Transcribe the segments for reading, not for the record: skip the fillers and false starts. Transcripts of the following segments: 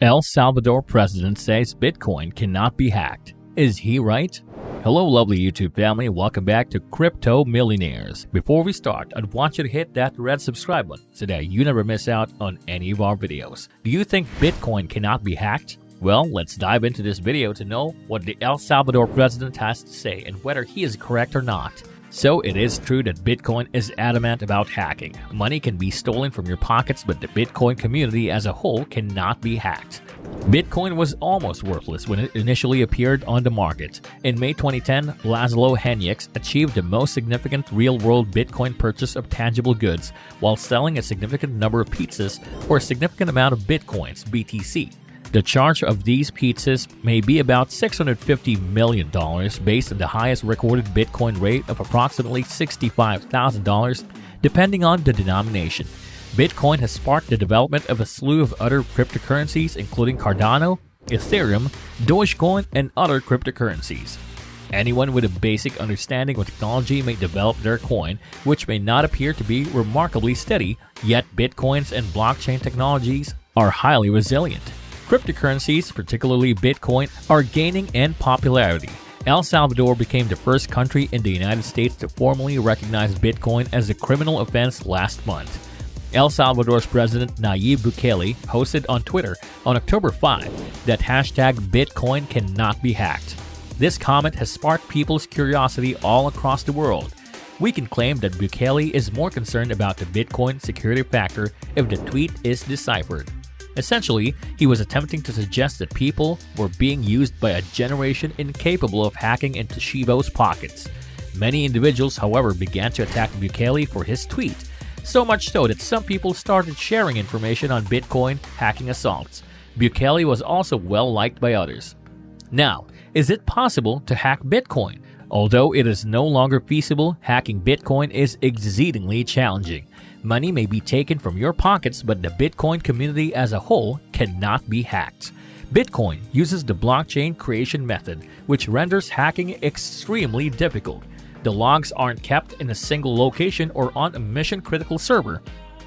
El Salvador president says Bitcoin cannot be hacked. Is he right? Hello lovely YouTube family, welcome back to Crypto Millionaires. Before we start, I'd want you to hit that red subscribe button so that you never miss out on any of our videos. Do you think Bitcoin cannot be hacked? Well, let's dive into this video to know what the El Salvador president has to say and whether he is correct or not. So it is true that Bitcoin is adamant about hacking. Money can be stolen from your pockets, but the Bitcoin community as a whole cannot be hacked. Bitcoin was almost worthless when it initially appeared on the market. In May 2010, Laszlo Henricks achieved the most significant real-world Bitcoin purchase of tangible goods while selling a significant number of pizzas for a significant amount of Bitcoins, BTC. The charge of these pizzas may be about $650 million based on the highest recorded Bitcoin rate of approximately $65,000 depending on the denomination. Bitcoin has sparked the development of a slew of other cryptocurrencies including Cardano, Ethereum, Dogecoin, and other cryptocurrencies. Anyone with a basic understanding of technology may develop their coin, which may not appear to be remarkably steady, yet Bitcoins and blockchain technologies are highly resilient. Cryptocurrencies, particularly Bitcoin, are gaining in popularity. El Salvador became the first country in the United States to formally recognize Bitcoin as a criminal offense last month. El Salvador's President Nayib Bukele posted on Twitter on October 5 that hashtag Bitcoin cannot be hacked. This comment has sparked people's curiosity all across the world. We can claim that Bukele is more concerned about the Bitcoin security factor if the tweet is deciphered. Essentially, he was attempting to suggest that people were being used by a generation incapable of hacking into Shibo's pockets. Many individuals, however, began to attack Bukele for his tweet, so much so that some people started sharing information on Bitcoin hacking assaults. Bukele was also well liked by others. Now, is it possible to hack Bitcoin? Although it is no longer feasible, hacking Bitcoin is exceedingly challenging. Money may be taken from your pockets, but the Bitcoin community as a whole cannot be hacked. Bitcoin uses the blockchain creation method, which renders hacking extremely difficult. The logs aren't kept in a single location or on a mission-critical server.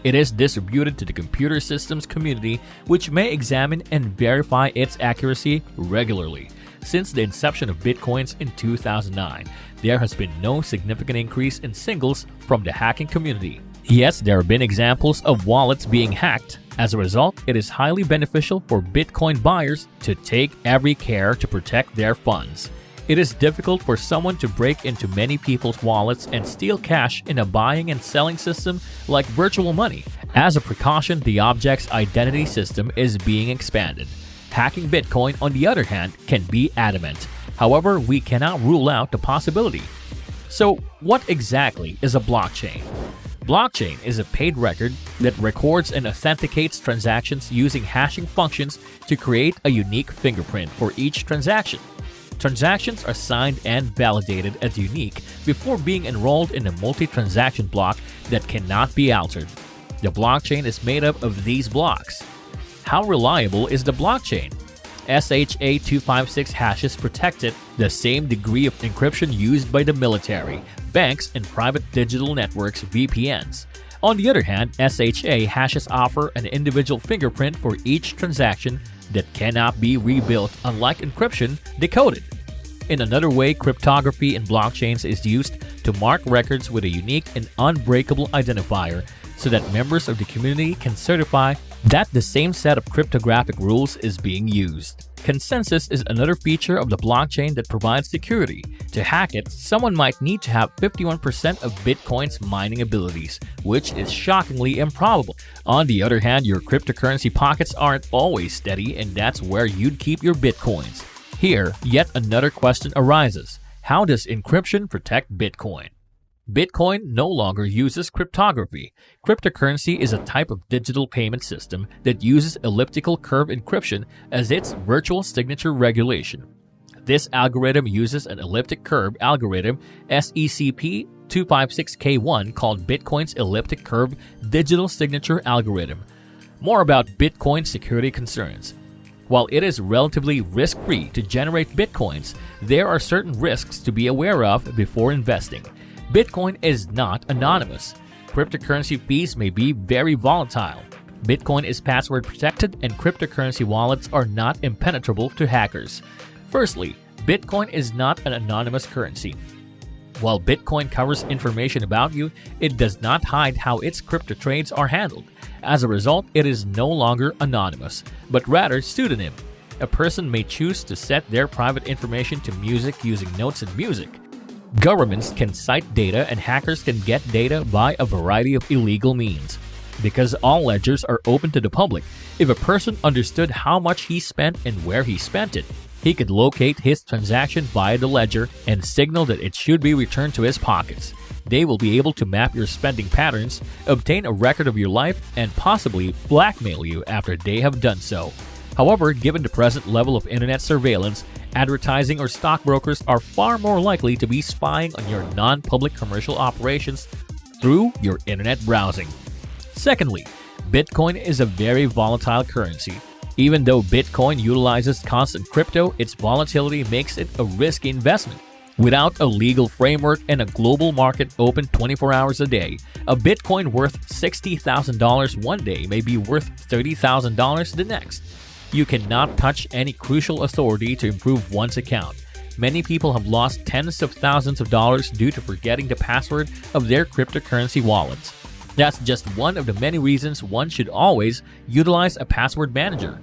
It is distributed to the computer systems community, which may examine and verify its accuracy regularly. Since the inception of Bitcoins in 2009, there has been no significant increase in singles from the hacking community. Yes, there have been examples of wallets being hacked. As a result, it is highly beneficial for Bitcoin buyers to take every care to protect their funds. It is difficult for someone to break into many people's wallets and steal cash in a buying and selling system like virtual money. As a precaution, the object's identity system is being expanded. Hacking Bitcoin, on the other hand, can be adamant. However, we cannot rule out the possibility. So, what exactly is a blockchain? Blockchain is a paid record that records and authenticates transactions using hashing functions to create a unique fingerprint for each transaction. Transactions are signed and validated as unique before being enrolled in a multi-transaction block that cannot be altered. The blockchain is made up of these blocks. How reliable is the blockchain? SHA-256 hashes protected the same degree of encryption used by the military, banks, and private digital networks (VPNs). On the other hand, SHA hashes offer an individual fingerprint for each transaction that cannot be rebuilt, unlike encryption decoded. In another way, cryptography in blockchains is used to mark records with a unique and unbreakable identifier so that members of the community can certify that the same set of cryptographic rules is being used. Consensus is another feature of the blockchain that provides security. To hack it, someone might need to have 51% of Bitcoin's mining abilities, which is shockingly improbable. On the other hand, your cryptocurrency pockets aren't always steady, and that's where you'd keep your Bitcoins. Here, yet another question arises. How does encryption protect Bitcoin? Bitcoin no longer uses cryptography. Cryptocurrency is a type of digital payment system that uses elliptical curve encryption as its virtual signature regulation. This algorithm uses an elliptic curve algorithm SECP256K1 called Bitcoin's elliptic curve digital signature algorithm. More about Bitcoin security concerns. While it is relatively risk-free to generate Bitcoins, there are certain risks to be aware of before investing. Bitcoin is not anonymous. Cryptocurrency fees may be very volatile. Bitcoin is password protected and cryptocurrency wallets are not impenetrable to hackers. Firstly, Bitcoin is not an anonymous currency. While Bitcoin covers information about you, it does not hide how its crypto trades are handled. As a result, it is no longer anonymous, but rather pseudonym. A person may choose to set their private information to music using notes in music. Governments can cite data and hackers can get data by a variety of illegal means. Because all ledgers are open to the public, if a person understood how much he spent and where he spent it, he could locate his transaction via the ledger and signal that it should be returned to his pockets. They will be able to map your spending patterns, obtain a record of your life, and possibly blackmail you after they have done so. However, given the present level of internet surveillance, advertising or stockbrokers are far more likely to be spying on your non-public commercial operations through your internet browsing. Secondly, Bitcoin is a very volatile currency. Even though Bitcoin utilizes constant crypto, its volatility makes it a risky investment. Without a legal framework and a global market open 24 hours a day, a Bitcoin worth $60,000 one day may be worth $30,000 the next. You cannot touch any crucial authority to improve one's account. Many people have lost tens of thousands of dollars due to forgetting the password of their cryptocurrency wallets. That's just one of the many reasons one should always utilize a password manager.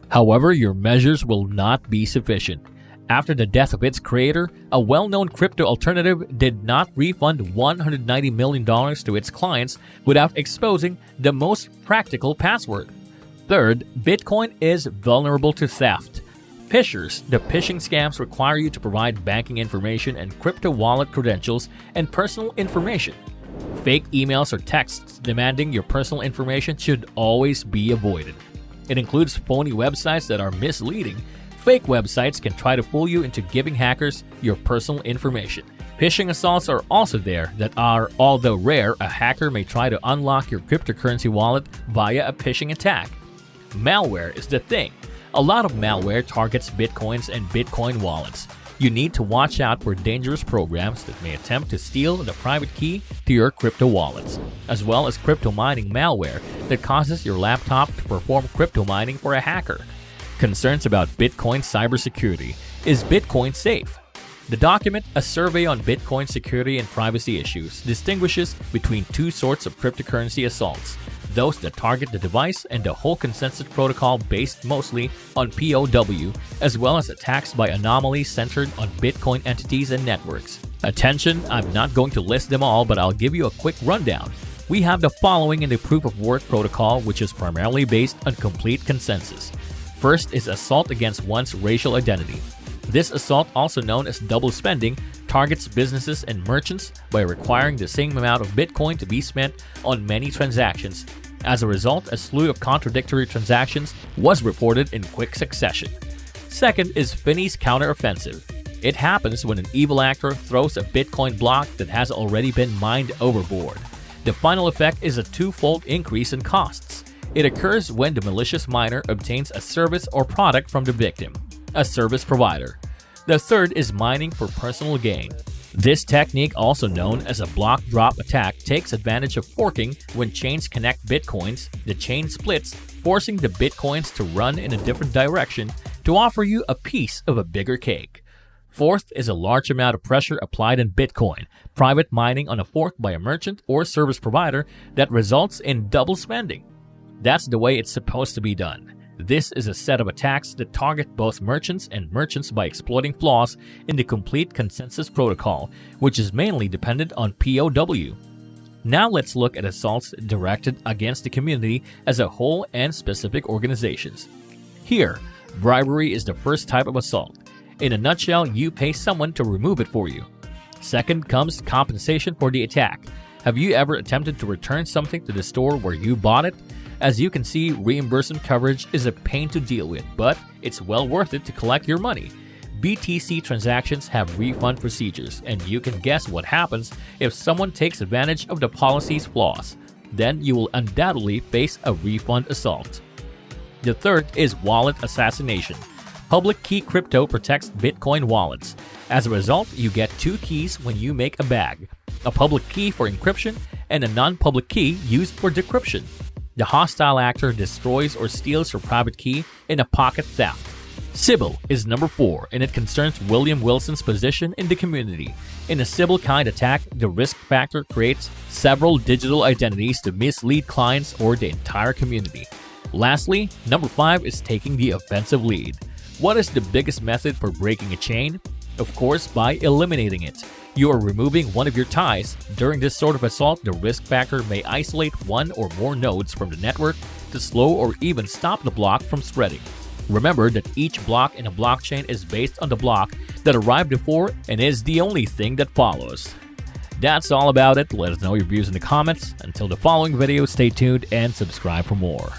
However, your measures will not be sufficient. After the death of its creator, a well-known crypto alternative did not refund $190 million to its clients without exposing the most practical password. Third, Bitcoin is vulnerable to theft. Phishers. The phishing scams require you to provide banking information and crypto wallet credentials and personal information. Fake emails or texts demanding your personal information should always be avoided. It includes phony websites that are misleading. Fake websites can try to fool you into giving hackers your personal information. Phishing assaults are also there that are, although rare, a hacker may try to unlock your cryptocurrency wallet via a phishing attack. Malware is the thing. A lot of malware targets Bitcoins and Bitcoin wallets. You need to watch out for dangerous programs that may attempt to steal the private key to your crypto wallets, as well as crypto mining malware that causes your laptop to perform crypto mining for a hacker. Concerns about Bitcoin cybersecurity. Is Bitcoin safe? The document, A Survey on Bitcoin Security and Privacy Issues, distinguishes between two sorts of cryptocurrency assaults: those that target the device and the whole consensus protocol based mostly on POW, as well as attacks by anomalies centered on Bitcoin entities and networks. Attention, I'm not going to list them all, but I'll give you a quick rundown. We have the following in the proof of work protocol, which is primarily based on complete consensus. First is assault against one's racial identity. This assault, also known as double spending, targets businesses and merchants by requiring the same amount of Bitcoin to be spent on many transactions. As a result, a slew of contradictory transactions was reported in quick succession. Second is Finney's counteroffensive. It happens when an evil actor throws a Bitcoin block that has already been mined overboard. The final effect is a twofold increase in costs. It occurs when the malicious miner obtains a service or product from the victim, a service provider. The third is mining for personal gain. This technique, also known as a block drop attack, takes advantage of forking. When chains connect Bitcoins, the chain splits, forcing the Bitcoins to run in a different direction to offer you a piece of a bigger cake. Fourth is a large amount of pressure applied in Bitcoin, private mining on a fork by a merchant or service provider that results in double spending. That's the way it's supposed to be done. This is a set of attacks that target both merchants and merchants by exploiting flaws in the complete consensus protocol, which is mainly dependent on POW. Now let's look at assaults directed against the community as a whole and specific organizations. Here, bribery is the first type of assault. In a nutshell, you pay someone to remove it for you. Second comes compensation for the attack. Have you ever attempted to return something to the store where you bought it? As you can see, reimbursement coverage is a pain to deal with, but it's well worth it to collect your money. BTC transactions have refund procedures, and you can guess what happens if someone takes advantage of the policy's flaws. Then you will undoubtedly face a refund assault. The third is wallet assassination. Public key crypto protects Bitcoin wallets. As a result, you get two keys when you make a bag: a public key for encryption and a non-public key used for decryption. The hostile actor destroys or steals your private key in a pocket theft. Sybil is number 4, and it concerns William Wilson's position in the community. In a Sybil-kind attack, the risk factor creates several digital identities to mislead clients or the entire community. Lastly, number 5 is taking the offensive lead. What is the biggest method for breaking a chain? Of course, by eliminating it. You are removing one of your ties. During this sort of assault, the risk factor may isolate one or more nodes from the network to slow or even stop the block from spreading. Remember that each block in a blockchain is based on the block that arrived before and is the only thing that follows. That's all about it. Let us know your views in the comments. Until the following video, stay tuned and subscribe for more.